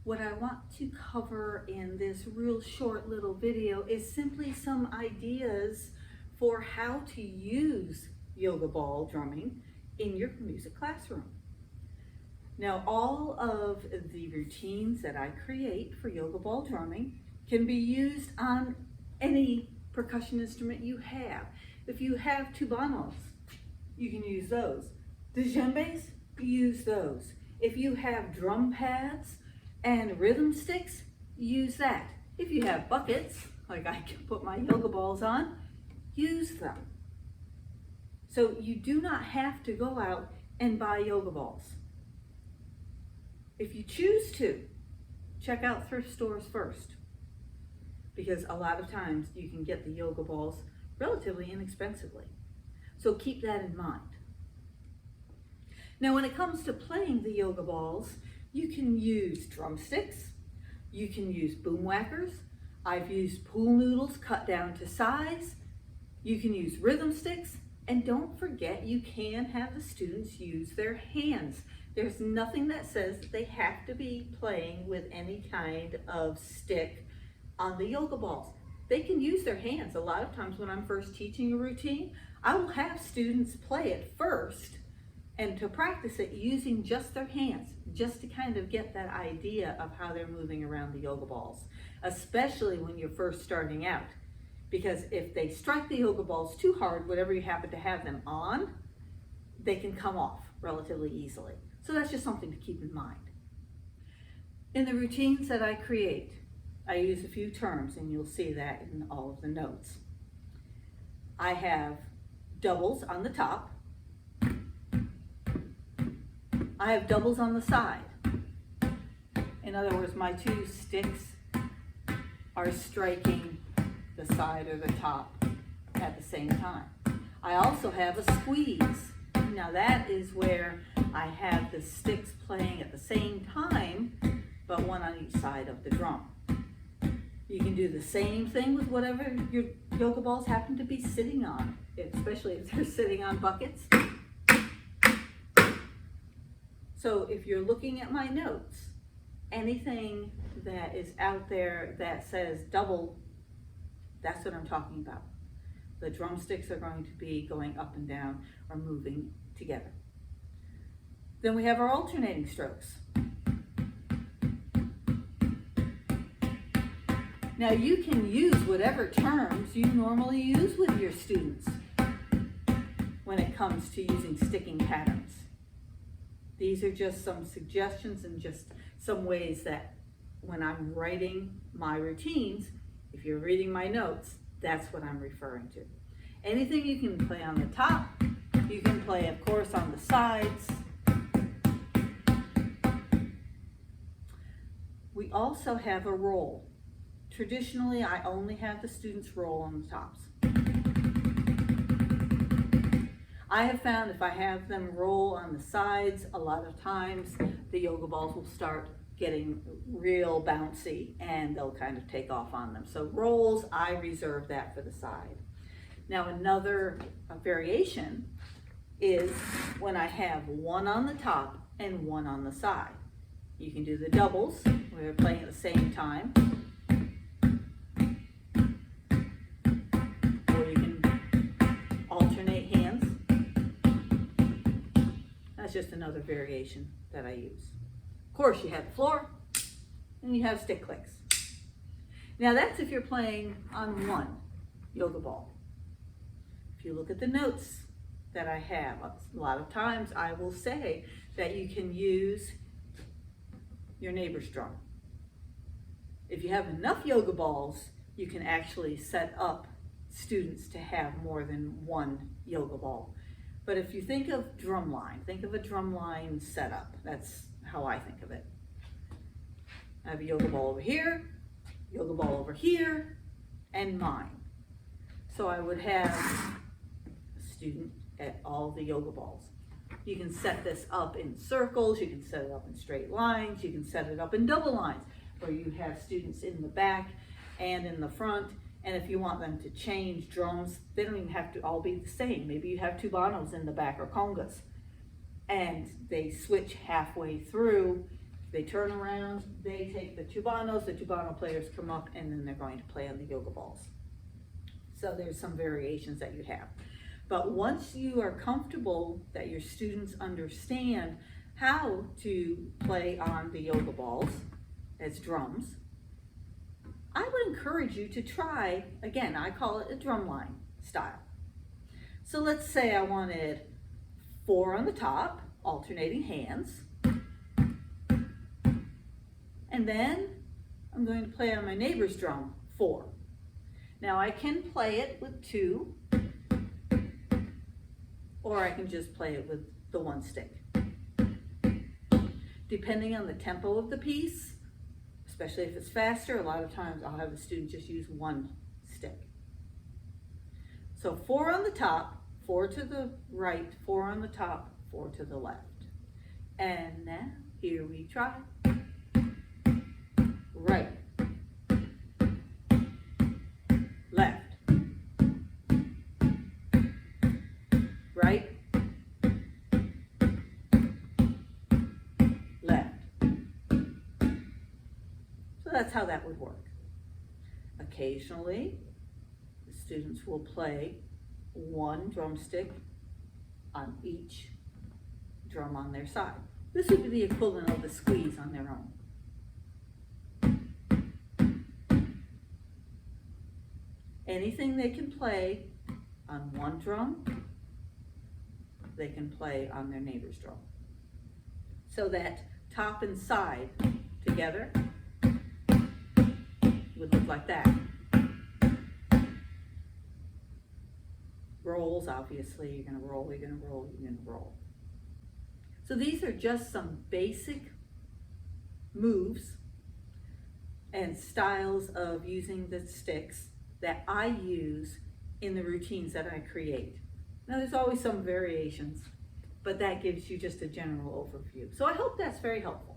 What I want to cover in this real short little video is simply some ideas for how to use yoga ball drumming in your music classroom. Now, all of the routines that I create for yoga ball drumming can be used on any percussion instrument you have. If you have tubanos, you can use those. Djembes, use those. If you have drum pads and rhythm sticks, use that. If you have buckets, like I can put my yoga balls on, use them. So you do not have to go out and buy yoga balls. If you choose to, check out thrift stores first, because a lot of times you can get the yoga balls relatively inexpensively. So keep that in mind. Now, when it comes to playing the yoga balls, you can use drumsticks, you can use boom whackers. I've used pool noodles cut down to size. You can use rhythm sticks, and don't forget you can have the students use their hands. There's nothing that says that they have to be playing with any kind of stick on the yoga balls. They can use their hands. A lot of times when I'm first teaching a routine, I will have students play it first and to practice it using just their hands, just to kind of get that idea of how they're moving around the yoga balls, especially when you're first starting out. Because if they strike the yoga balls too hard, whatever you happen to have them on, they can come off relatively easily. So that's just something to keep in mind. In the routines that I create, I use a few terms, and you'll see that in all of the notes. I have doubles on the top. I have doubles on the side. In other words, my two sticks are striking the side or the top at the same time. I also have a squeeze. Now that is where I have the sticks playing at the same time, but one on each side of the drum. You can do the same thing with whatever your yoga balls happen to be sitting on, especially if they're sitting on buckets. So if you're looking at my notes, anything that is out there that says double, that's what I'm talking about. The drumsticks are going to be going up and down or moving together. Then we have our alternating strokes. Now you can use whatever terms you normally use with your students when it comes to using sticking patterns. These are just some suggestions and just some ways that when I'm writing my routines, if you're reading my notes, that's what I'm referring to. Anything you can play on the top, you can play, of course, on the sides. We also have a roll. Traditionally, I only have the students roll on the tops. I have found if I have them roll on the sides, a lot of times the yoga balls will start getting real bouncy and they'll kind of take off on them. So rolls, I reserve that for the side. Now another variation is when I have one on the top and one on the side. You can do the doubles where they're playing at the same time. Or you can alternate hands. That's just another variation that I use. Of course, you have the floor and you have stick clicks. Now that's if you're playing on one yoga ball. If you look at the notes that I have, a lot of times I will say that you can use your neighbor's drum. If you have enough yoga balls, you can actually set up students to have more than one yoga ball. But if you think of drumline, think of a drumline setup. That's how I think of it. I have a yoga ball over here, yoga ball over here, and mine. So I would have a student at all the yoga balls. You can set this up in circles, you can set it up in straight lines, you can set it up in double lines, where you have students in the back and in the front. And if you want them to change drums, they don't even have to all be the same. Maybe you have tubanos in the back or congas, and they switch halfway through. They turn around, they take the tubano players come up, and then they're going to play on the yoga balls. So there's some variations that you have. But once you are comfortable that your students understand how to play on the yoga balls as drums, I would encourage you to try, again, I call it a drumline style. So let's say I wanted 4 on the top, alternating hands, and then I'm going to play on my neighbor's drum, 4. Now I can play it with 2, or I can just play it with the 1 stick. Depending on the tempo of the piece, especially if it's faster, a lot of times I'll have the student just use 1 stick. So 4 on the top, 4 to the right, 4 on the top, 4 to the left. And now, here we try. Right, left, right, left. So that's how that would work. Occasionally, the students will play 1 drumstick on each drum on their side. This would be the equivalent of the squeeze on their own. Anything they can play on 1 drum, they can play on their neighbor's drum. So that top and side together would look like that. Rolls, obviously, you're gonna roll, you're gonna roll, you're gonna roll. So these are just some basic moves and styles of using the sticks that I use in the routines that I create. Now there's always some variations, but that gives you just a general overview. So I hope that's very helpful.